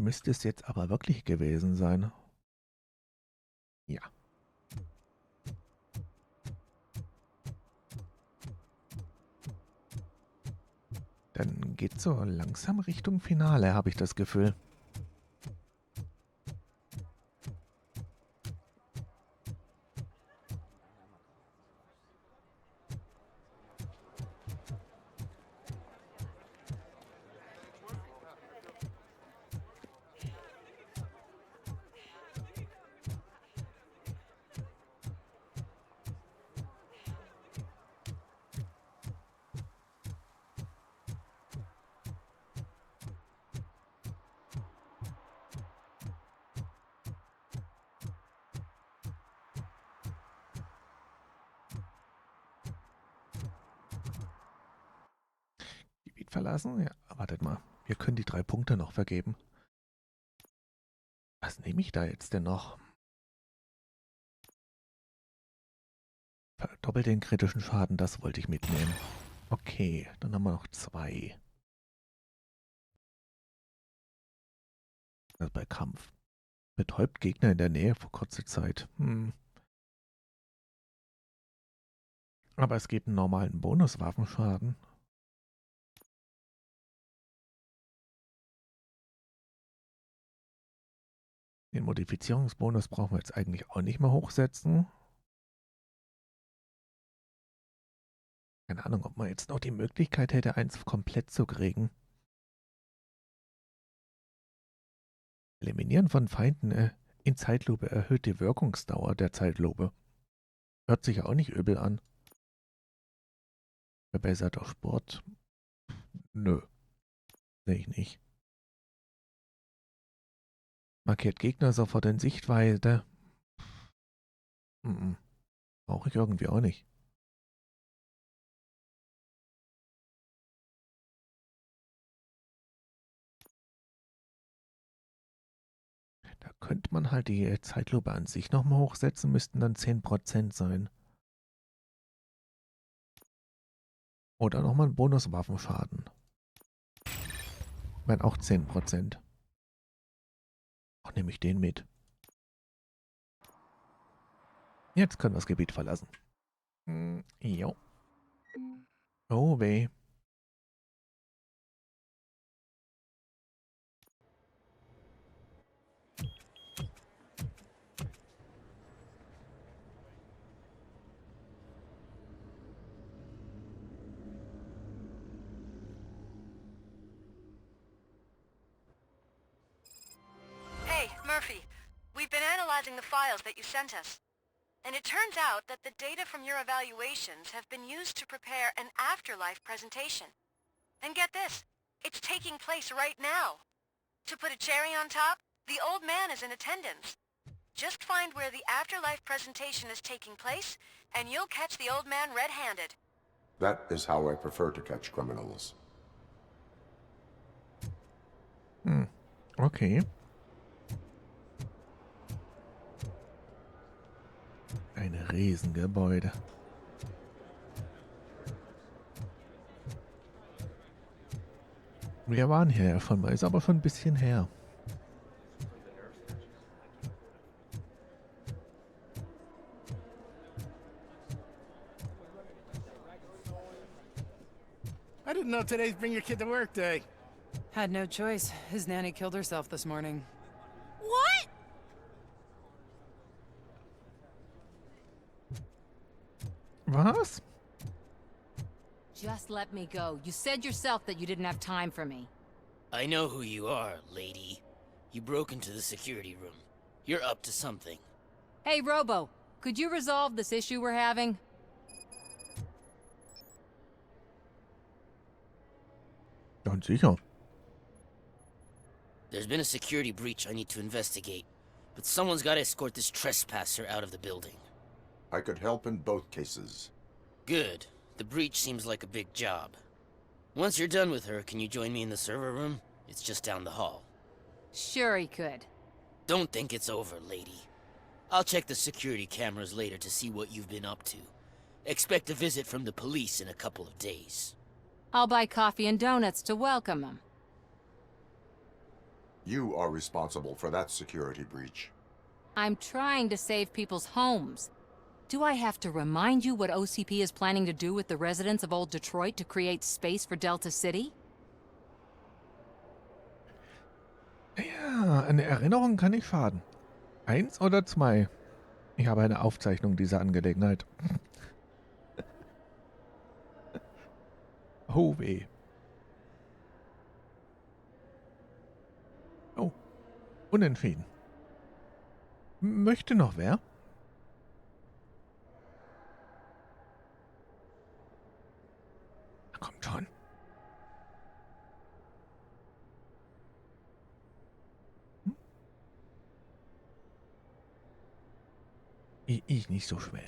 müsste es jetzt aber wirklich gewesen sein. Ja. Dann geht's so langsam Richtung Finale, habe ich das Gefühl. Gebiet verlassen? Ja, wartet mal. Wir können die 3 Punkte noch vergeben. Was nehme ich da jetzt denn noch? Verdoppelt den kritischen Schaden, das wollte ich mitnehmen. Okay, dann haben wir noch 2. Also bei Kampf. Betäubt Gegner in der Nähe vor kurzer Zeit. Aber es gibt einen normalen Bonuswaffenschaden. Den Modifizierungsbonus brauchen wir jetzt eigentlich auch nicht mehr hochsetzen. Keine Ahnung, ob man jetzt noch die Möglichkeit hätte, eins komplett zu kriegen. Eliminieren von Feinden in Zeitlupe erhöht die Wirkungsdauer der Zeitlupe. Hört sich auch nicht übel an. Verbessert auch Sport. Nö. Sehe ich nicht. Markiert Gegner sofort in Sichtweite. Brauche ich irgendwie auch nicht. Da könnte man halt die Zeitlupe an sich nochmal hochsetzen, müssten dann 10% sein. Oder nochmal einen Bonuswaffenschaden. Wären auch 10%. Ach, nehme ich den mit. Jetzt können wir das Gebiet verlassen. Jo. Oh weh. Hey, Murphy. We've been analyzing the files that you sent us. And it turns out that the data from your evaluations have been used to prepare an afterlife presentation. And get this, it's taking place right now. To put a cherry on top, the old man is in attendance. Just find where the afterlife presentation is taking place, and you'll catch the old man red-handed. That is how I prefer to catch criminals. Okay. Ein Riesengebäude. Wir waren hier ja schon mal, ist aber schon ein bisschen her. I didn't know today's Bring Your Kid to Work Day. Had no choice. His nanny killed herself this morning. What? Was? Just let me go. You said yourself that you didn't have time for me. I know who you are, lady. You broke into the security room. You're up to something. Hey, Robo, could you resolve this issue we're having? Ganz sicher. There's been a security breach I need to investigate, but someone's got to escort this trespasser out of the building. I could help in both cases. Good. The breach seems like a big job. Once you're done with her, can you join me in the server room? It's just down the hall. Sure he could. Don't think it's over, lady. I'll check the security cameras later to see what you've been up to. Expect a visit from the police in a couple of days. I'll buy coffee and donuts to welcome him. You are responsible for that security breach. I'm trying to save people's homes. Do I have to remind you what OCP is planning to do with the residents of Old Detroit to create space for Delta City? Ja, eine Erinnerung kann nicht schaden. 1 oder 2? Ich habe eine Aufzeichnung dieser Angelegenheit. Oh weh. Oh, unentschieden. Möchte noch wer? Na, kommt schon. Ich nicht so schwer.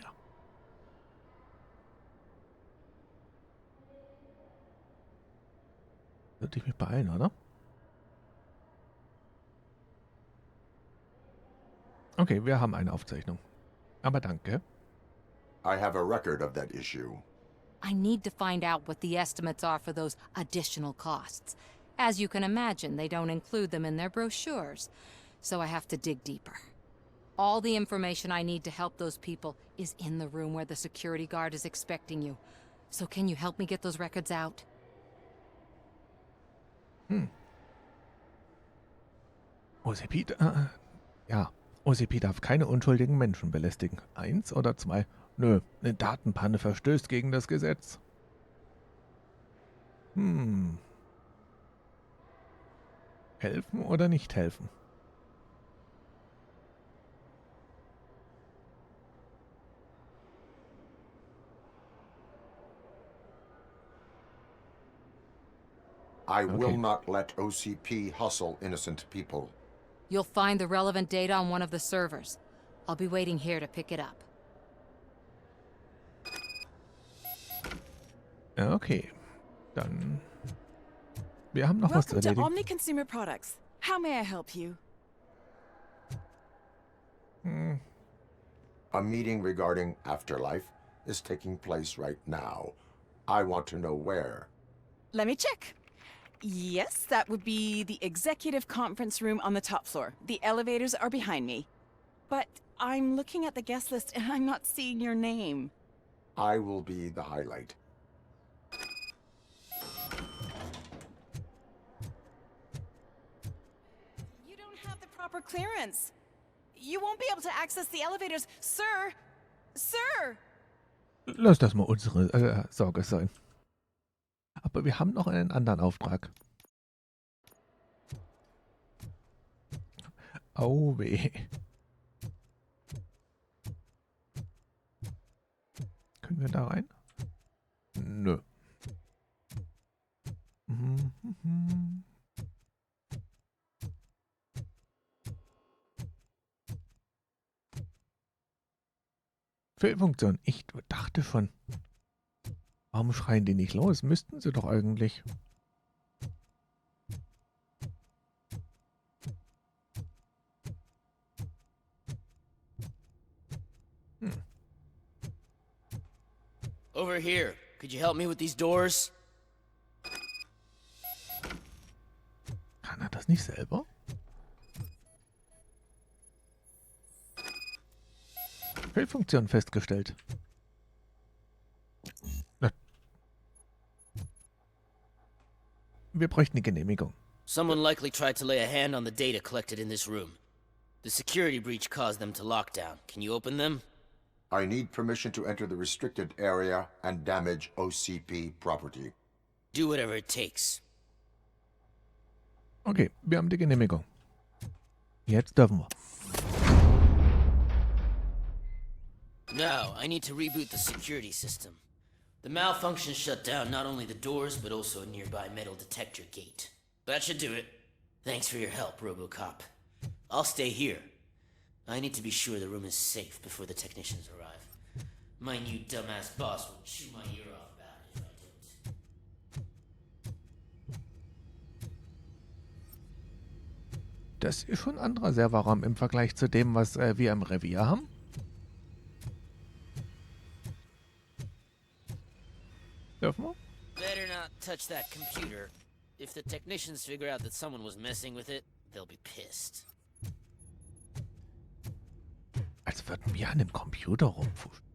Sollte ich mich beeilen, oder? Okay, wir haben eine Aufzeichnung. Aber danke. I have a record of that issue. I need to find out what the estimates are for those additional costs. As you can imagine, they don't include them in their brochures, so I have to dig deeper. All the information I need to help those people is in the room where the security guard is expecting you. So can you help me get those records out? OCP, ja, OCP darf keine unschuldigen Menschen belästigen. 1 oder 2? Nö, eine Datenpanne verstößt gegen das Gesetz. Helfen oder nicht helfen? I Okay. will not let OCP hustle innocent people. You'll find the relevant data on one of the servers. I'll be waiting here to pick it up. Ja, okay. Dann. Wir haben noch was zu Welcome to erledigen. Omni Consumer Products. How may I help you? A meeting regarding afterlife is taking place right now. I want to know where. Let me check. Yes, that would be the executive conference room on the top floor. The elevators are behind me. But I'm looking at the guest list and I'm not seeing your name. I will be the highlight. You don't have the proper clearance. You won't be able to access the elevators. Sir! Sir! Lass das mal unsere Sorge sein. Aber wir haben noch einen anderen Auftrag. Oh weh. Können wir da rein? Nö. Fehlfunktion. Ich dachte schon. Warum schreien die nicht los? Müssten sie doch eigentlich. Over here. Could you help me with these doors? Kann er das nicht selber? Fehlfunktion festgestellt. Na. Wir bräuchten die Genehmigung. Someone likely tried to lay a hand on the data collected in this room. The security breach caused them to lock down. Can you open them? I need permission to enter the restricted area and damage OCP property. Do whatever it takes. Okay, wir haben die Genehmigung. Jetzt dürfen wir. Now, I need to reboot the security system. The malfunction shut down not only the doors, but also a nearby metal detector gate. That should do it. Thanks for your help, RoboCop. I'll stay here. I need to be sure the room is safe before the technicians arrive. My new dumbass boss would chew my ear off about it if I didn't. Das ist schon ein anderer Serverraum im Vergleich zu dem, was wir im Revier haben. Dürfen wir? Better not touch that computer. If the technicians figure out that someone was messing with it, They'll be pissed. Als würden wir an dem Computer rumfuschen.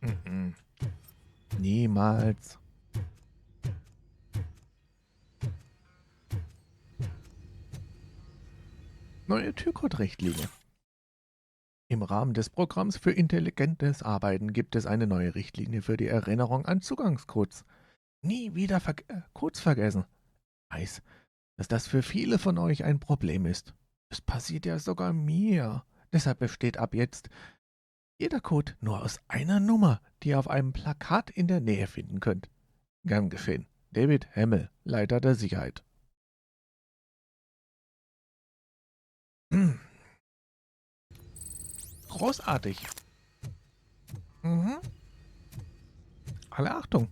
Mhm. Niemals. Neue Türcode-Richtlinie. Im Rahmen des Programms für intelligentes Arbeiten gibt es eine neue Richtlinie für die Erinnerung an Zugangscodes. Nie wieder Codes vergessen. Ich weiß, dass das für viele von euch ein Problem ist. Es passiert ja sogar mir. Deshalb besteht ab jetzt jeder Code nur aus einer Nummer, die ihr auf einem Plakat in der Nähe finden könnt. Gern geschehen. David Hemmel, Leiter der Sicherheit. Großartig. Mhm. Alle Achtung.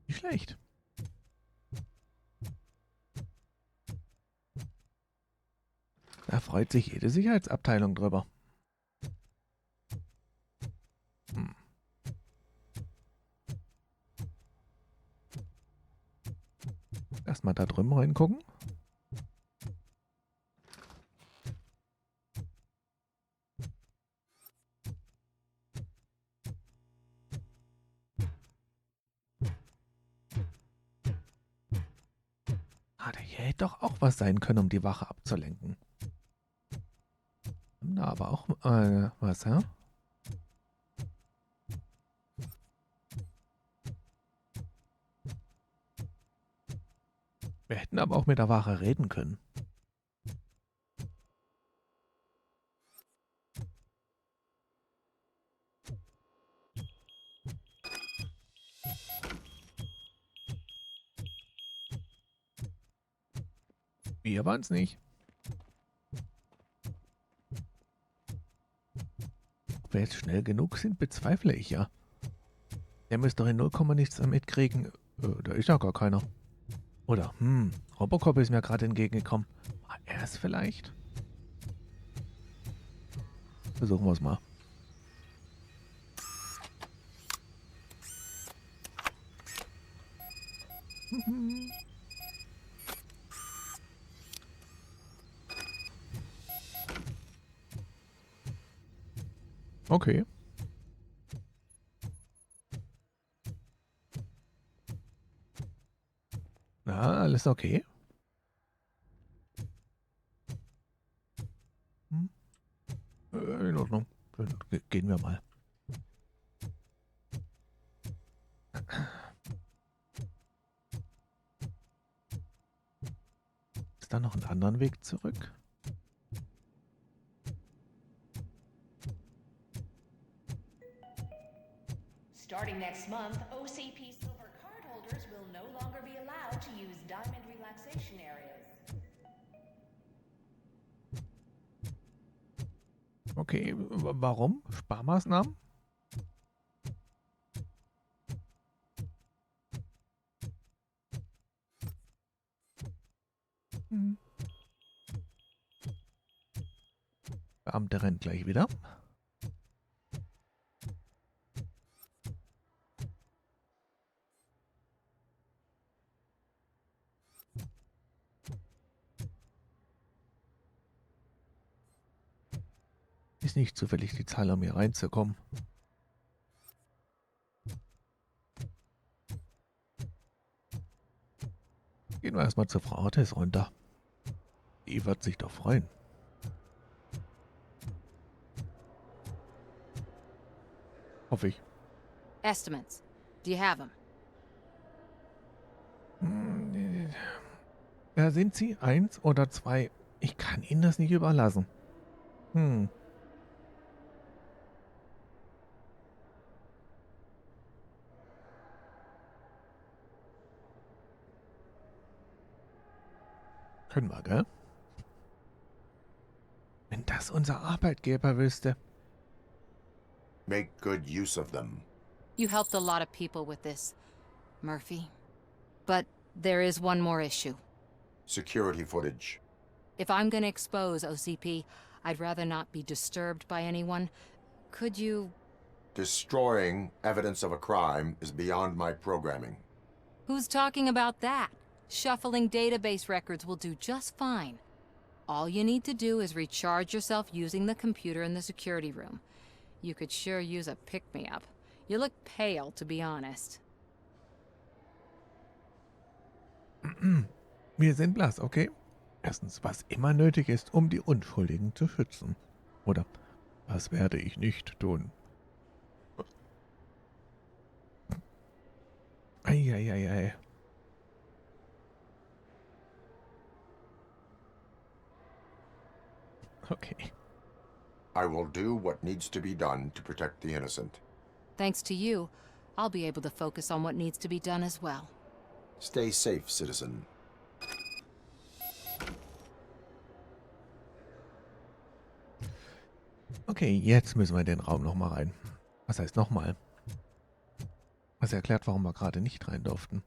Nicht schlecht. Da freut sich jede Sicherheitsabteilung drüber. Erstmal da drüben reingucken. Da hier hätte doch auch was sein können, um die Wache abzulenken. Haben da aber auch was, ja? Wir hätten aber auch mit der Wache reden können. Wir waren es nicht. Ob wir jetzt schnell genug sind, bezweifle ich ja. Der müsste doch in 0, nichts mitkriegen. Da ist ja gar keiner. Oder, RoboCop ist mir gerade entgegengekommen. War er es vielleicht? Versuchen wir es mal. Okay. Na, alles okay? In Ordnung. Dann gehen wir mal. Ist da noch ein anderen Weg zurück? Starting next month, OCP Silver cardholders will no longer be allowed to use diamond relaxation areas. Okay, warum? Sparmaßnahmen? Beamte rennt gleich wieder. Ist nicht zufällig die Zahl, um hier reinzukommen. Gehen wir erstmal zur Frau Ortiz runter. Die wird sich doch freuen. Hoffe ich. Estimates. Do you have them? Da sind Sie 1 oder 2. Ich kann Ihnen das nicht überlassen. Können wir, gell? Wenn das unser Arbeitgeber wüsste. Make good use of them. You helped a lot of people with this, Murphy. But there is one more issue. Security footage. If I'm gonna expose OCP, I'd rather not be disturbed by anyone. Could you... Destroying evidence of a crime is beyond my programming. Who's talking about that? Shuffling database records will do just fine. All you need to do is recharge yourself using the computer in the security room. You could sure use a pick-me-up. You look pale, to be honest. Wir sind blass, okay? Erstens, was immer nötig ist, um die Unschuldigen zu schützen. Oder, was werde ich nicht tun? Eieiei. Okay. I will do what needs to be done to protect the innocent. Thanks to you, I'll be able to focus on what needs to be done as well. Stay safe, citizen. Okay, jetzt müssen wir in den Raum nochmal rein. Was heißt nochmal? Was erklärt, warum wir gerade nicht rein durften.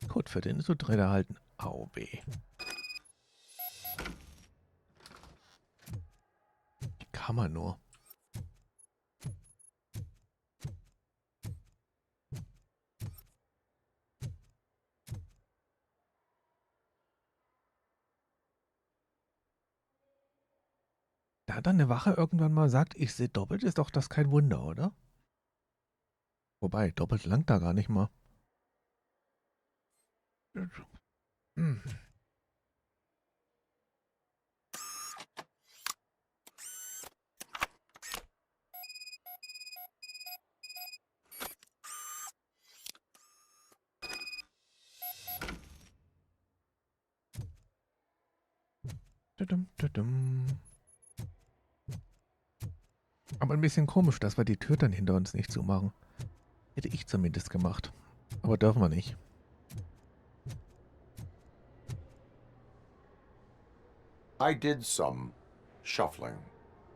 Code für den Zutritt erhalten. Au weh. Wie kann man nur? Da dann eine Wache irgendwann mal sagt, ich sehe doppelt, ist doch das kein Wunder, oder? Wobei, doppelt langt da gar nicht mal. Hm. Tudum, tudum. Aber ein bisschen komisch, dass wir die Tür dann hinter uns nicht zumachen. Hätte ich zumindest gemacht. Aber dürfen wir nicht. I did some shuffling.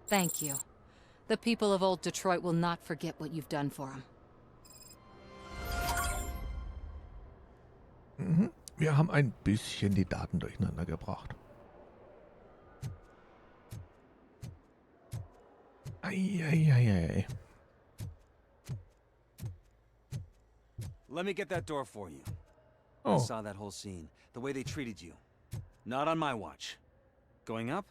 Thank you. The people of old Detroit will not forget what you've done for them. Mhm. Wir haben ein bisschen die Daten durcheinander gebracht. Eieiei. Let me get that door for you. I Oh, saw that whole scene. The way they treated you. Not on my watch. Going up?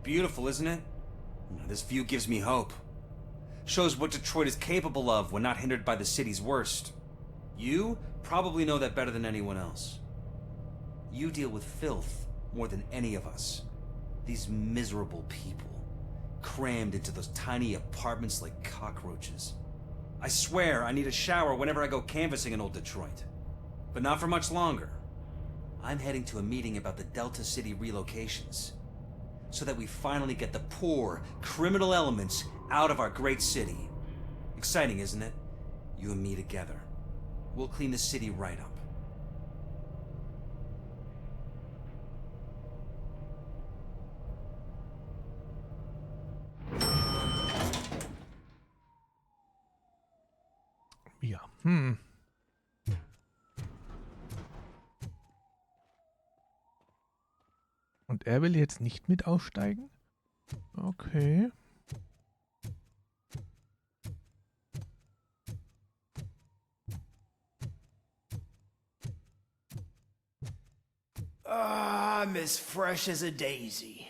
Beautiful, isn't it? This view gives me hope. Shows what Detroit is capable of when not hindered by the city's worst. You probably know that better than anyone else. You deal with filth more than any of us. These miserable people, crammed into those tiny apartments like cockroaches. I swear I need a shower whenever I go canvassing in old Detroit. But not for much longer. I'm heading to a meeting about the Delta City relocations, so that we finally get the poor, criminal elements out of our great city. Exciting, isn't it? You and me together. We'll clean the city right up. ja. Und er will jetzt nicht mit aussteigen? Okay. I'm as fresh as a daisy.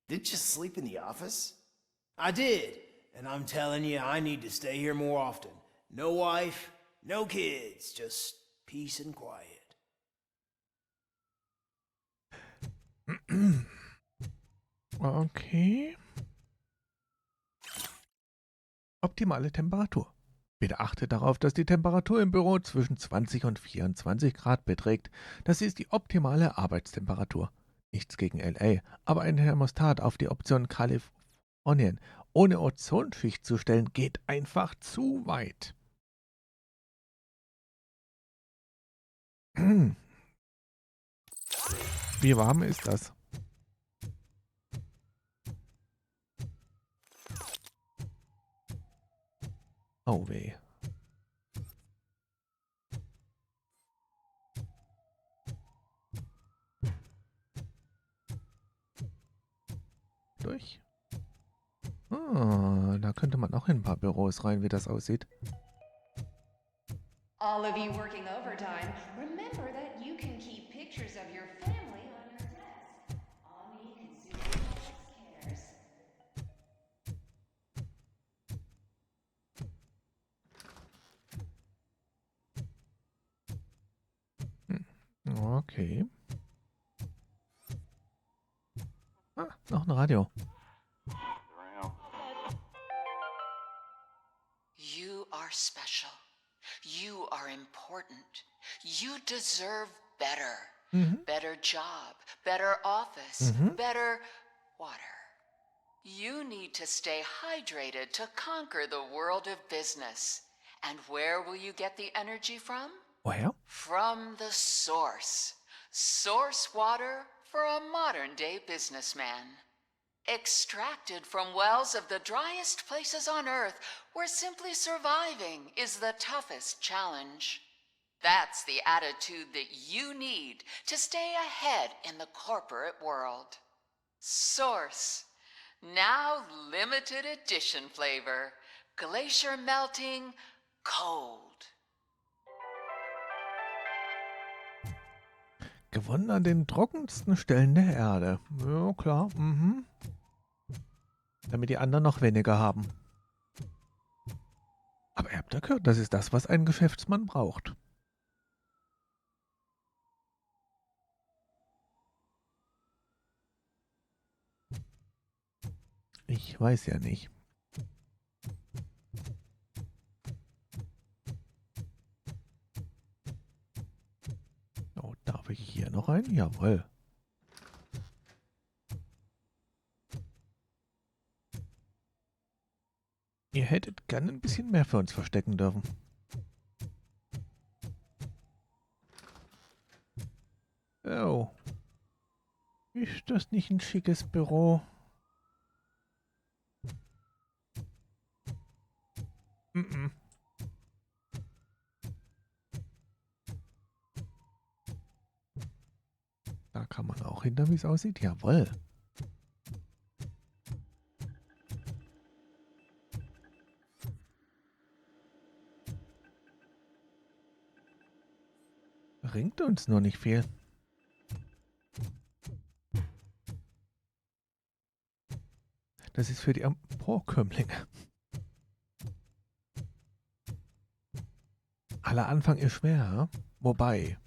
Didn't you sleep in the office? I did, and I'm telling you, I need to stay here more often. No wife, no kids, just peace and quiet. Okay. Optimale Temperatur. Bitte achte darauf, dass die Temperatur im Büro zwischen 20 und 24 Grad beträgt. Das ist die optimale Arbeitstemperatur. Nichts gegen LA, aber ein Thermostat auf die Option Kalifornien ohne Ozonschicht zu stellen, geht einfach zu weit. Wie warm ist das? Oh weh. Durch. Ah, da könnte man auch in ein paar Büros rein, wie das aussieht. All of you working overtime, remember that you can keep pictures of your family on your desk. Omni Consumer Products cares. Okay. Ah, noch ein Radio. You are special. You are important. You deserve better. Better job, better office, better water. You need to stay hydrated to conquer the world of business. And where will you get the energy from? Woher? From the source. Source water for a modern-day businessman. Extracted from wells of the driest places on Earth, where simply surviving is the toughest challenge. That's the attitude that you need to stay ahead in the corporate world. Source. Now limited edition flavor. Glacier melting cold. Gewonnen an den trockensten Stellen der Erde. Ja, klar. Damit die anderen noch weniger haben. Aber ihr habt ja gehört, das ist das, was ein Geschäftsmann braucht. Ich weiß ja nicht. Oh, darf ich hier noch rein? Jawohl. Ihr hättet gerne ein bisschen mehr für uns verstecken dürfen. Oh. Ist das nicht ein schickes Büro? Da kann man auch hinter, wie es aussieht. Jawohl. Bringt uns nur nicht viel. Das ist für die Emporkömmlinge. Aller Anfang ist schwer, wobei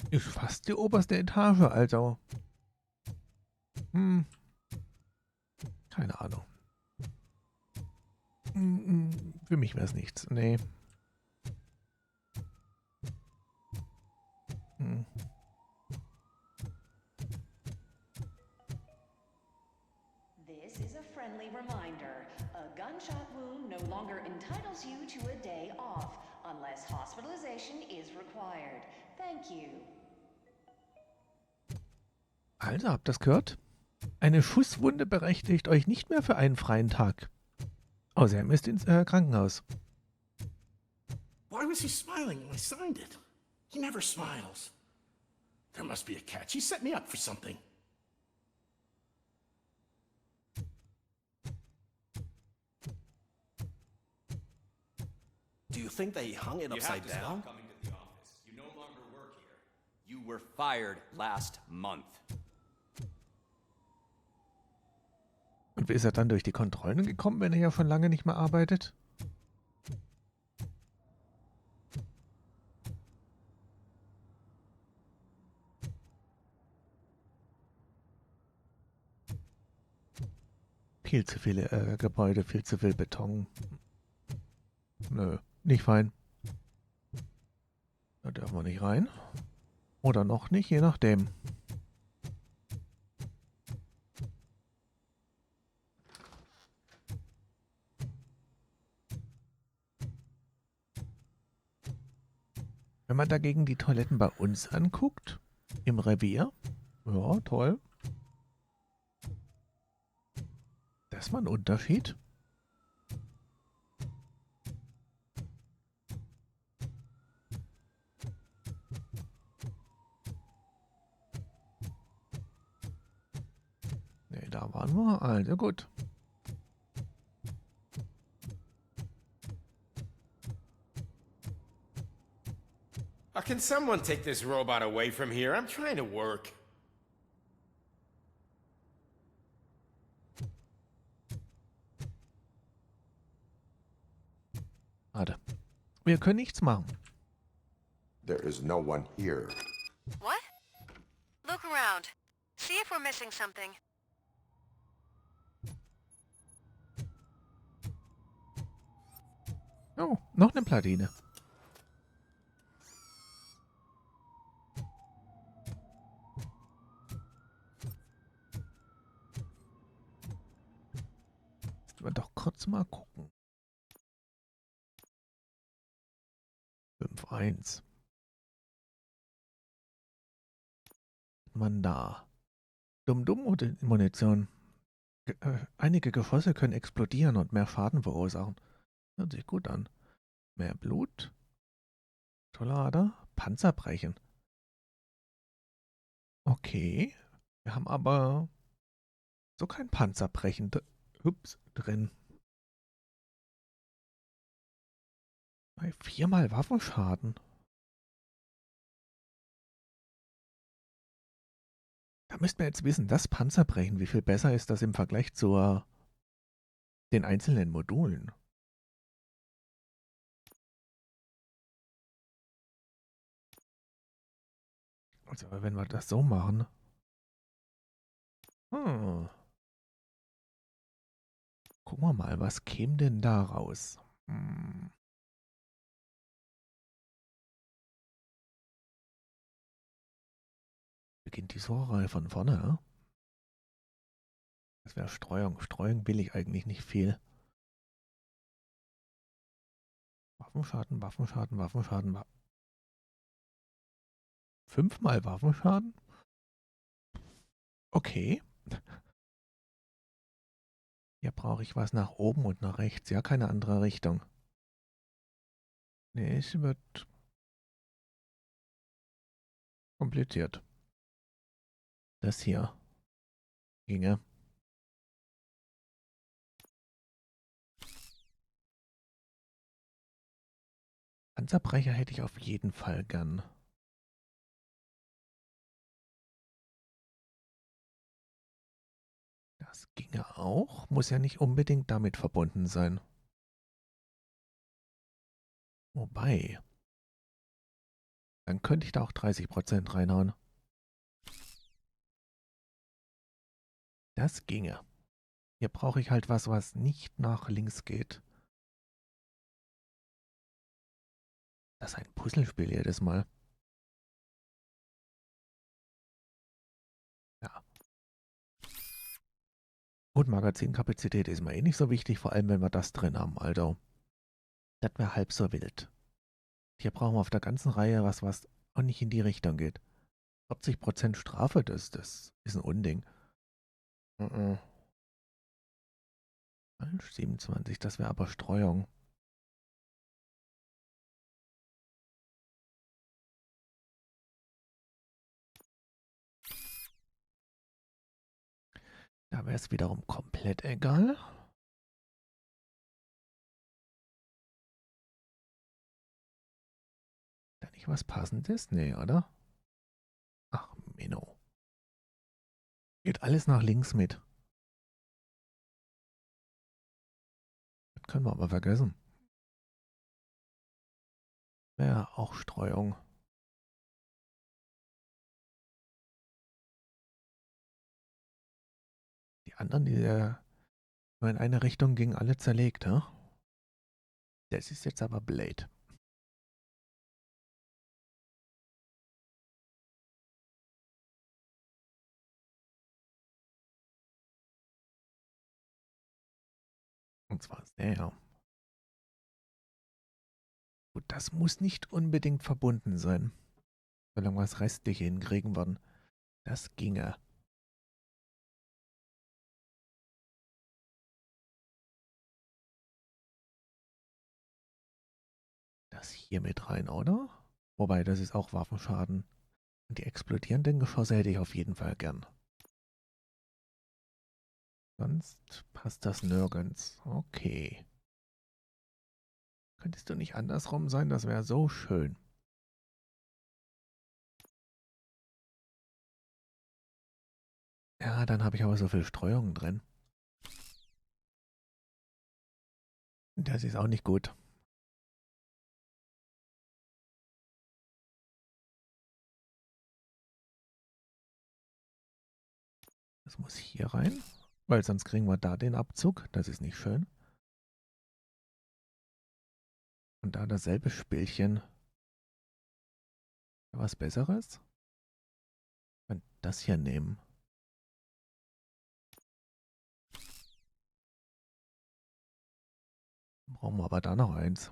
ist fast die oberste Etage, also keine Ahnung. Für mich wäre es nichts, nee. This is a friendly reminder. A gunshot wound no longer entitles you to a day off, unless hospitalization is required. Thank you. Also, habt ihr das gehört? Eine Schusswunde berechtigt euch nicht mehr für einen freien Tag. Außer ihr müsst ins Krankenhaus. Why was he smiling when I signed it? He never smiles. There must be a catch. He set me up for something. Do you think they hung it upside down? Stop coming to the office. You no longer work here. You were fired last month. Und wie ist er dann durch die Kontrollen gekommen, wenn er ja schon lange nicht mehr arbeitet? Viel zu viele Gebäude, viel zu viel Beton. Nö, nicht fein. Da dürfen wir nicht rein. Oder noch nicht, je nachdem. Wenn man dagegen die Toiletten bei uns anguckt, im Revier, ja, toll. Das ist mal ein Unterschied. Da waren wir. Also gut. Can someone take this robot away from here? I'm trying to work. Warte. Wir können nichts machen. There is no one here. What? Look around. See if we're missing something. Oh, noch eine Platine. Müssen wir doch kurz mal gucken. 5-1. Man da. Dumm-Dumm-Munition. Einige Geschosse können explodieren und mehr Schaden verursachen. Hört sich gut an. Mehr Blut. Tolade. Panzerbrechen. Okay. Wir haben aber so kein Panzerbrechen drin. 4-mal Waffenschaden. Da müssten wir jetzt wissen, das Panzerbrechen, wie viel besser ist das im Vergleich zu den einzelnen Modulen. Also wenn wir das so machen. Gucken wir mal, was käme denn da raus? Beginnt die Sucherei von vorne, ja? Das wäre Streuung. Streuung will ich eigentlich nicht viel. Waffenschaden, Waffenschaden, Waffenschaden. 5-mal Waffenschaden? Okay. Hier brauche ich was nach oben und nach rechts. Ja, keine andere Richtung. Nee, es wird kompliziert. Das hier ginge. Panzerbrecher hätte ich auf jeden Fall gern. Das ginge auch. Muss ja nicht unbedingt damit verbunden sein. Wobei. Dann könnte ich da auch 30% reinhauen. Das ginge. Hier brauche ich halt was nicht nach links geht. Das ist ein Puzzlespiel jedes Mal. Ja. Gut, Magazinkapazität ist mir eh nicht so wichtig, vor allem wenn wir das drin haben, also. Das wäre halb so wild. Hier brauchen wir auf der ganzen Reihe was auch nicht in die Richtung geht. 40% Strafe, das ist ein Unding. Falsch, 27, das wäre aber Streuung. Da wäre es wiederum komplett egal. Da nicht was Passendes? Nee, oder? Ach, Menno. Geht alles nach links mit. Das können wir aber vergessen. Ja, auch Streuung. Die anderen, die nur in eine Richtung gingen, alle zerlegt, hä? Das ist jetzt aber Blade. Und zwar sehr. Gut, das muss nicht unbedingt verbunden sein. Solange wir das Restliche hinkriegen würden. Das ginge. Das hier mit rein, oder? Wobei, das ist auch Waffenschaden. Und die explodierenden Geschosse hätte ich auf jeden Fall gern. Sonst passt das nirgends. Okay. Könntest du nicht andersrum sein? Das wäre so schön. Ja, dann habe ich aber so viel Streuung drin. Das ist auch nicht gut. Das muss hier rein, weil sonst kriegen wir da den Abzug. Das ist nicht schön. Und da dasselbe Spielchen. Was Besseres? Und das hier nehmen. Brauchen wir aber da noch eins.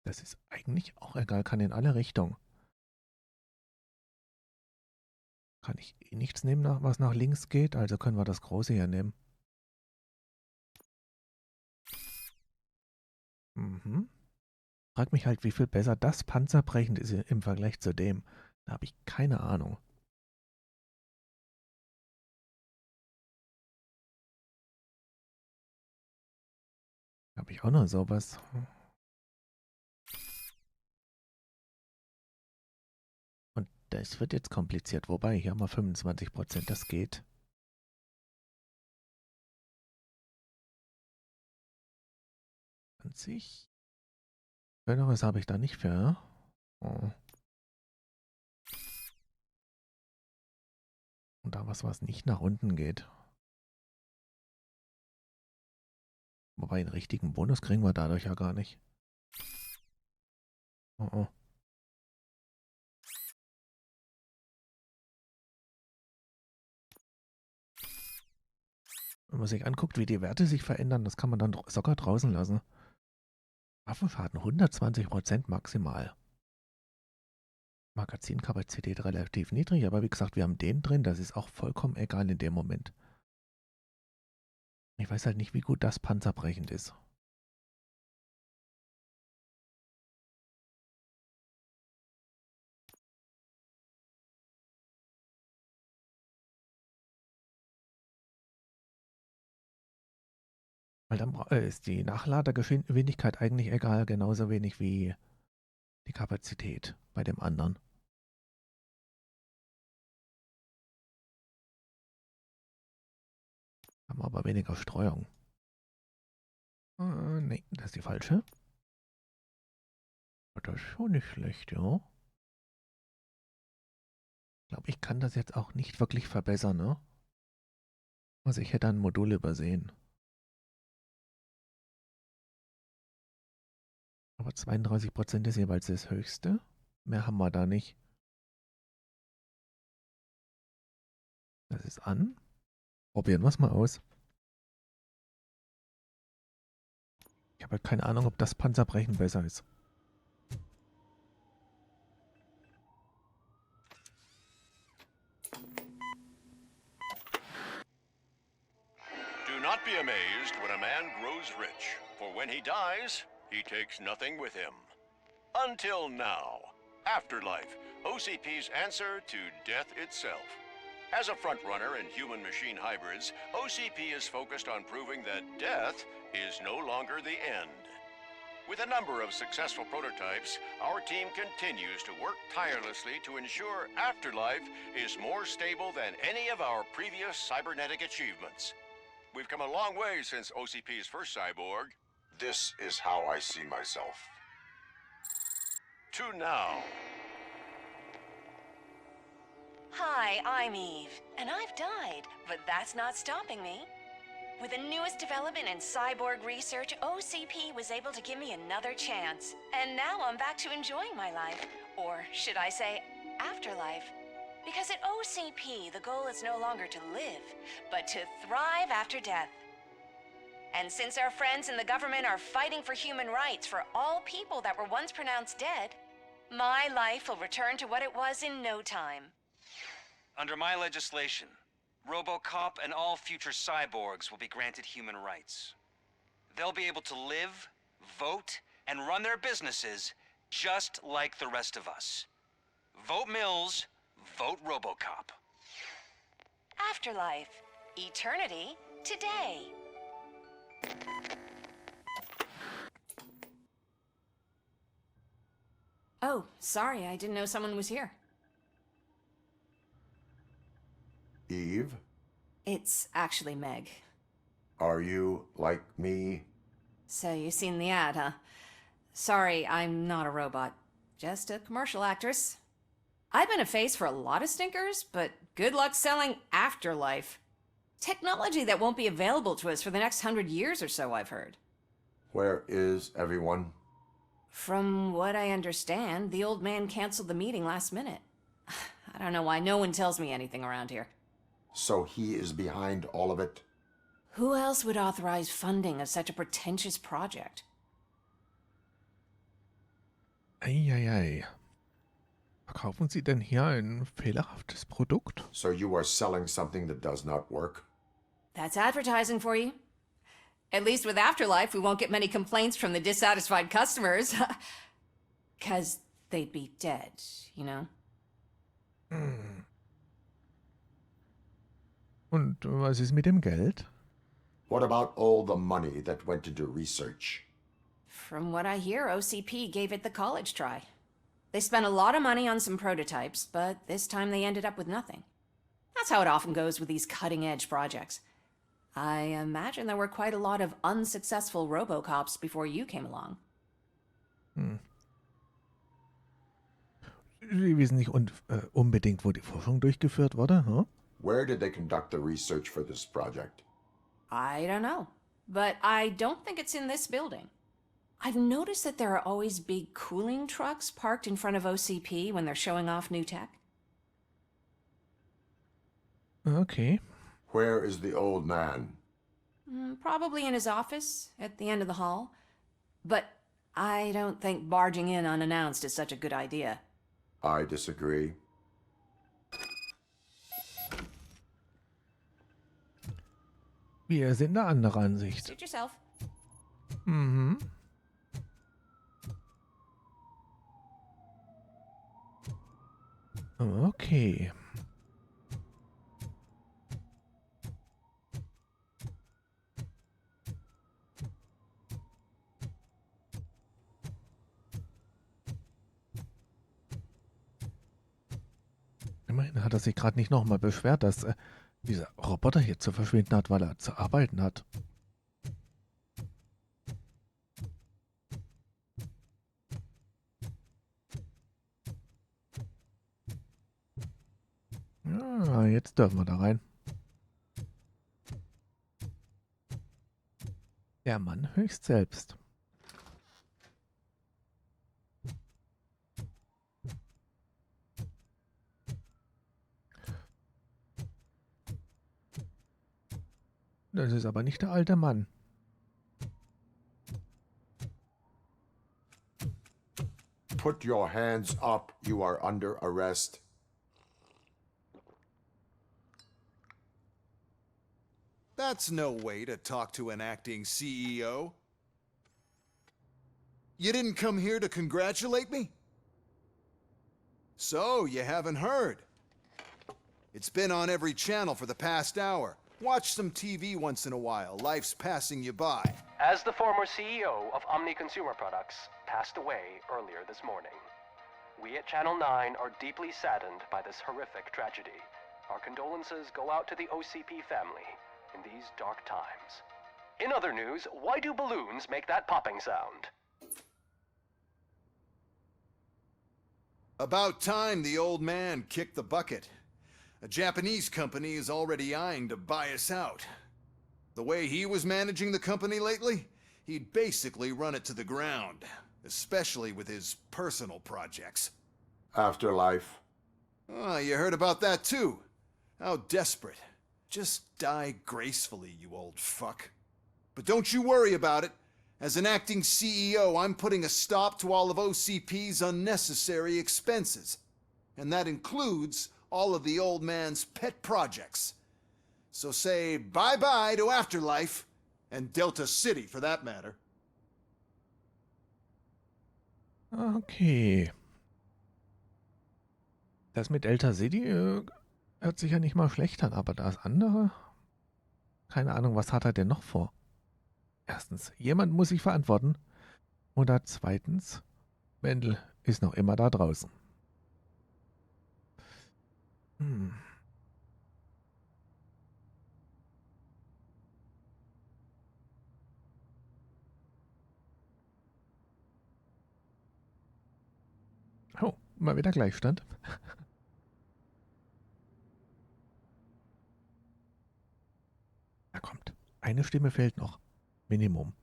Das ist eigentlich auch egal, kann in alle Richtungen. Kann ich eh nichts nehmen, was nach links geht, also können wir das große hier nehmen. Mhm. Frag mich halt, wie viel besser das panzerbrechend ist im Vergleich zu dem. Da habe ich keine Ahnung. Habe ich auch noch sowas. Und das wird jetzt kompliziert. Wobei, hier haben wir 25%, das geht. Schöneres habe ich da nicht für. Oh. Und da was nicht nach unten geht. Wobei einen richtigen Bonus kriegen wir dadurch ja gar nicht. Oh oh. Wenn man sich anguckt, wie die Werte sich verändern, das kann man dann sogar draußen lassen. Waffenschaden 120% maximal. Magazinkapazität relativ niedrig, aber wie gesagt, wir haben den drin, das ist auch vollkommen egal in dem Moment. Ich weiß halt nicht, wie gut das panzerbrechend ist. Weil dann ist die Nachladegeschwindigkeit eigentlich egal, genauso wenig wie die Kapazität bei dem anderen. Haben aber weniger Streuung. Nee, das ist die falsche. Das ist schon nicht schlecht, ja. Ich glaube, ich kann das jetzt auch nicht wirklich verbessern, ne? Also ich hätte ein Modul übersehen. Aber 32% ist jeweils das höchste. Mehr haben wir da nicht. Das ist an. Probieren wir es mal aus. Ich habe halt keine Ahnung, ob das Panzerbrechen besser ist. Do not be amazed when a man grows rich, for when he dies, he takes nothing with him. Until now. Afterlife, OCP's answer to death itself. As a frontrunner in human-machine hybrids, OCP is focused on proving that death is no longer the end. With a number of successful prototypes, our team continues to work tirelessly to ensure Afterlife is more stable than any of our previous cybernetic achievements. We've come a long way since OCP's first cyborg. This is how I see myself. To now. Hi, I'm Eve, and I've died, but that's not stopping me. With the newest development in cyborg research, OCP was able to give me another chance. And now I'm back to enjoying my life. Or should I say, afterlife. Because at OCP, the goal is no longer to live, but to thrive after death. And since our friends in the government are fighting for human rights for all people that were once pronounced dead, my life will return to what it was in no time. Under my legislation, RoboCop and all future cyborgs will be granted human rights. They'll be able to live, vote, and run their businesses just like the rest of us. Vote Mills, vote RoboCop. Afterlife. Eternity today. Oh, sorry, I didn't know someone was here. Eve, It's actually Meg. are you like me? So you've seen the ad, huh? Sorry, I'm not a robot. Just a commercial actress. I've been a face for a lot of stinkers, but good luck selling Afterlife. Technology that won't be available to us for the next 100 years or so, I've heard. Where is everyone? From what I understand, the old man canceled the meeting last minute. I don't know why no one tells me anything around here. So he is behind all of it? Who else would authorize funding of such a pretentious project? Eieiei. Verkaufen Sie denn hier ein fehlerhaftes Produkt? So you are selling something that does not work? That's advertising for you. At least with Afterlife, we won't get many complaints from the dissatisfied customers. 'Cause they'd be dead, you know? Und was ist mit dem Geld? What about all the money that went into research? From what I hear, OCP gave it the college try. They spent a lot of money on some prototypes, but this time they ended up with nothing. That's how it often goes with these cutting-edge projects. I imagine there were quite a lot of unsuccessful RoboCops before you came along. Sie wissen nicht unbedingt, wo die Forschung durchgeführt wurde, huh? Where did they conduct the research for this project? I don't know, but I don't think it's in this building. I've noticed that there are always big cooling trucks parked in front of OCP when they're showing off new tech. Okay. Where is the old man? Probably in his office, at the end of the hall. But I don't think barging in unannounced is such a good idea. I disagree. Wir sind da anderer Ansicht. Suit yourself. Mhm. Okay. Immerhin hat er sich gerade nicht nochmal beschwert, dass dieser Roboter hier zu verschwinden hat, weil er zu arbeiten hat. Ja, jetzt dürfen wir da rein. Der Mann höchst selbst. Das ist aber nicht der alte Mann. Put your hands up. You are under arrest. That's no way to talk to an acting CEO. You didn't come here to congratulate me? So, you haven't heard. It's been on every channel for the past hour. Watch some TV once in a while. Life's passing you by. As the former CEO of Omni Consumer Products passed away earlier this morning, we at Channel 9 are deeply saddened by this horrific tragedy. Our condolences go out to the OCP family in these dark times. In other news, why do balloons make that popping sound? About time the old man kicked the bucket. A Japanese company is already eyeing to buy us out. The way he was managing the company lately, he'd basically run it to the ground, especially with his personal projects. Afterlife. Oh, you heard about that too. How desperate. Just die gracefully, you old fuck. But don't you worry about it. As an acting CEO, I'm putting a stop to all of OCP's unnecessary expenses. And that includes all of the old man's pet projects. So say bye-bye to Afterlife, and Delta City for that matter. Okay. Das mit Delta City Hört sich ja nicht mal schlecht an, aber das andere? Keine Ahnung, was hat er denn noch vor? Erstens, jemand muss sich verantworten. Oder zweitens, Mendel ist noch immer da draußen. Hm. Oh, mal wieder Gleichstand. Da kommt. Eine Stimme fehlt noch. Minimum.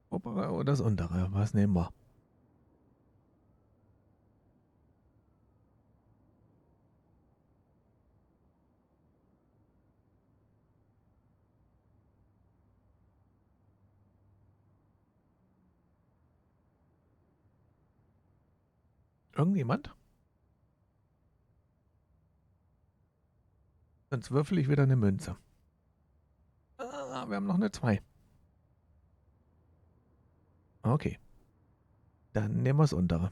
Obere oder das untere? Was nehmen wir? Irgendjemand? Sonst würfel ich wieder eine Münze. Ah, wir haben noch eine 2. Okay. Dann nehmen wir das untere.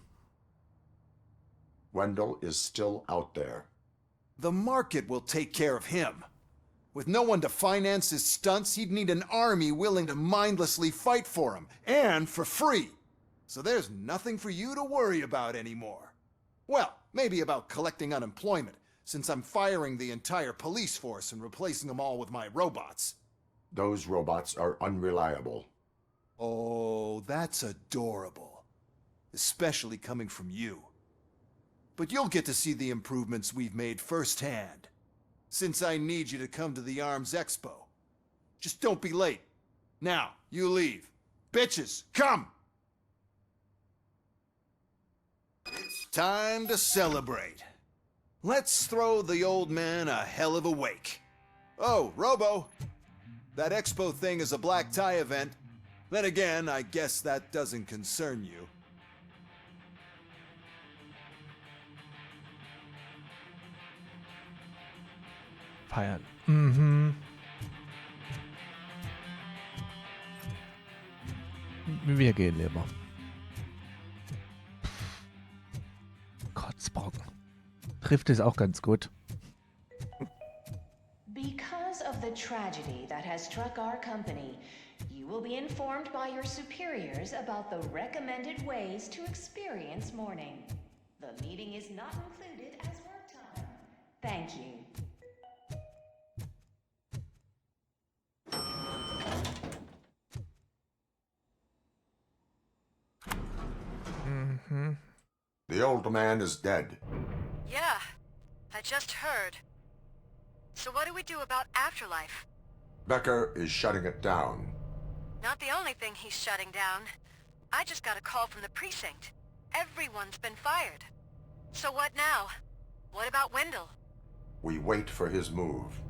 Wendell is still out there. The market will take care of him. With no one to finance his stunts, he'd need an army willing to mindlessly fight for him, and for free. So there's nothing for you to worry about anymore. Well, maybe about collecting unemployment, since I'm firing the entire police force and replacing them all with my robots. Those robots are unreliable. Oh, that's adorable. Especially coming from you. But you'll get to see the improvements we've made firsthand. Since I need you to come to the Arms Expo. Just don't be late. Now, you leave. Bitches, come! It's time to celebrate. Let's throw the old man a hell of a wake. Oh, Robo! That expo thing is a black tie event. Then again, I guess that doesn't concern you. Feiern. Mhm. Wir gehen lieber. Kotzbrocken. Trifft es auch ganz gut. Because of the tragedy that has struck our company, you will be informed by your superiors about the recommended ways to experience mourning. The meeting is not included as work time. Thank you. Mhm. The old man is dead. Yeah, I just heard. So what do we do about afterlife? Becker is shutting it down. Not the only thing he's shutting down. I just got a call from the precinct. Everyone's been fired. So what now? What about Wendell? We wait for his move.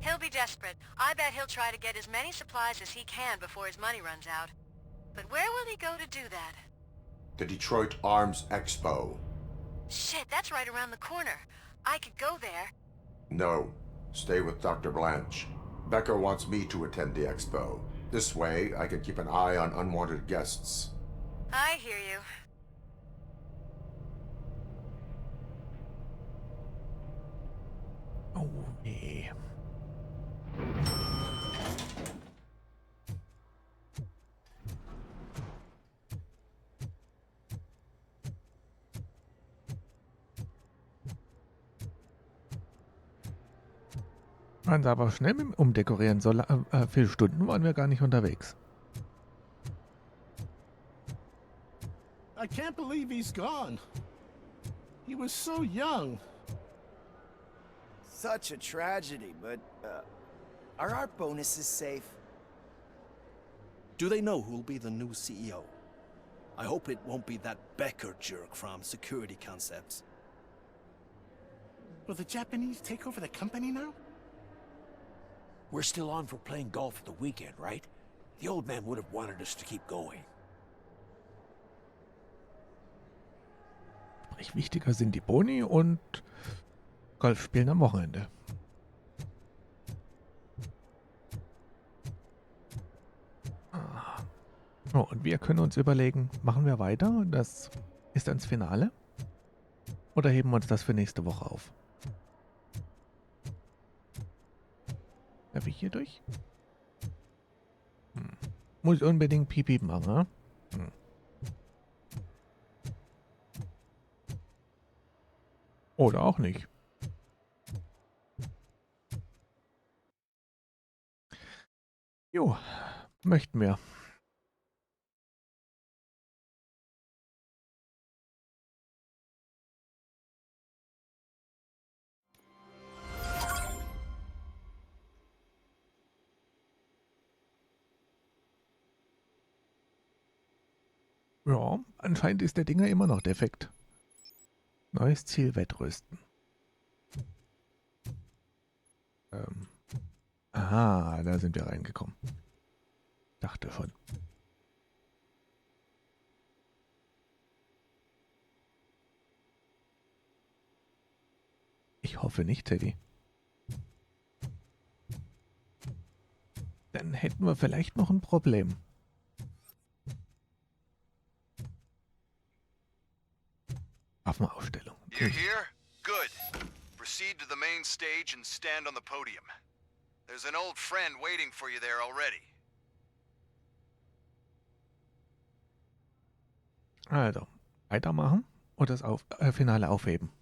He'll be desperate. I bet he'll try to get as many supplies as he can before his money runs out. But where will he go to do that? The Detroit Arms Expo. Shit, that's right around the corner. I could go there. No. Stay with Dr. Blanche. Becker wants me to attend the expo. This way, I can keep an eye on unwanted guests. I hear you. Oh, nee. Waren sie aber schnell mit dem Umdekorieren. So viele Stunden waren wir gar nicht unterwegs. I can't believe he's gone. He was so young. Such a tragedy, but, are our bonuses safe? Do they know who'll be the new CEO? I hope it won't be that Becker jerk from Security Concepts. Will the Japanese take over the company now? We're still on for playing golf at the weekend, right? The old man would have wanted us to keep going. Sprich, wichtiger sind die Boni und Golf spielen am Wochenende. Oh, und wir können uns überlegen, machen wir weiter? Das ist dann das Finale? Oder heben wir uns das für nächste Woche auf? Darf ich hier durch? Muss unbedingt Pipi machen, ne? Oder auch nicht. Jo, möchten wir. Ja, anscheinend ist der Dinger immer noch defekt. Neues Ziel wettrüsten. Aha, da sind wir reingekommen. Dachte schon. Ich hoffe nicht, Teddy. Dann hätten wir vielleicht noch ein Problem. Waffenausstellung. You here? Good. Proceed to the main stage and stand on the podium. There's an old friend waiting for you there already. Also, weitermachen oder das Finale aufheben?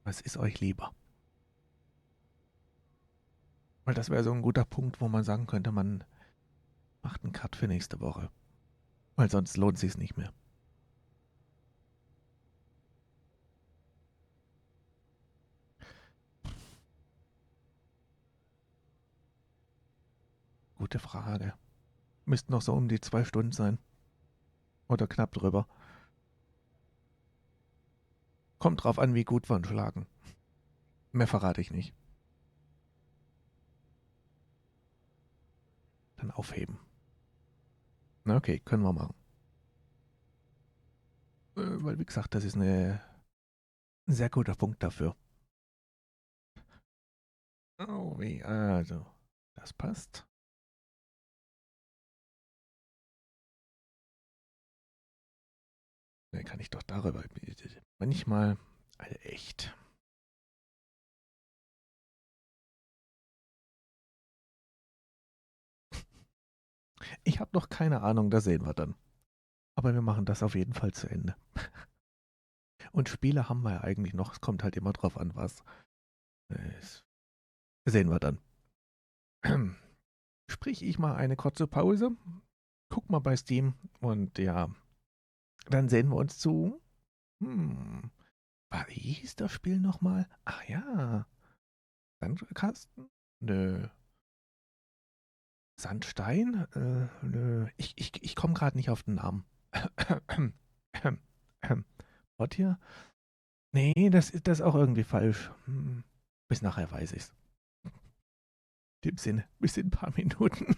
Was ist euch lieber? Weil das wäre so ein guter Punkt, wo man sagen könnte, man macht einen Cut für nächste Woche. Weil sonst lohnt es sich nicht mehr. Gute Frage. Müssten noch so um die 2 Stunden sein. Oder knapp drüber. Kommt drauf an, wie gut wir uns schlagen. Mehr verrate ich nicht. Dann aufheben. Na okay, können wir machen. Weil wie gesagt, das ist ein sehr guter Punkt dafür. Oh wie, also. Das passt. Ne, kann ich doch darüber. Manchmal. Also echt. Ich habe noch keine Ahnung, das sehen wir dann. Aber wir machen das auf jeden Fall zu Ende. Und Spiele haben wir ja eigentlich noch. Es kommt halt immer drauf an, was. Das sehen wir dann. Sprich ich mal eine kurze Pause. Guck mal bei Steam. Und ja, dann sehen wir uns zu. Wie hieß das Spiel nochmal? Ach ja. Sandkasten? Nö. Sandstein? Nö. Ich komme gerade nicht auf den Namen. Was hier? Nee, das ist auch irgendwie falsch. Bis nachher weiß ich's. In dem Sinne, bis in ein paar Minuten.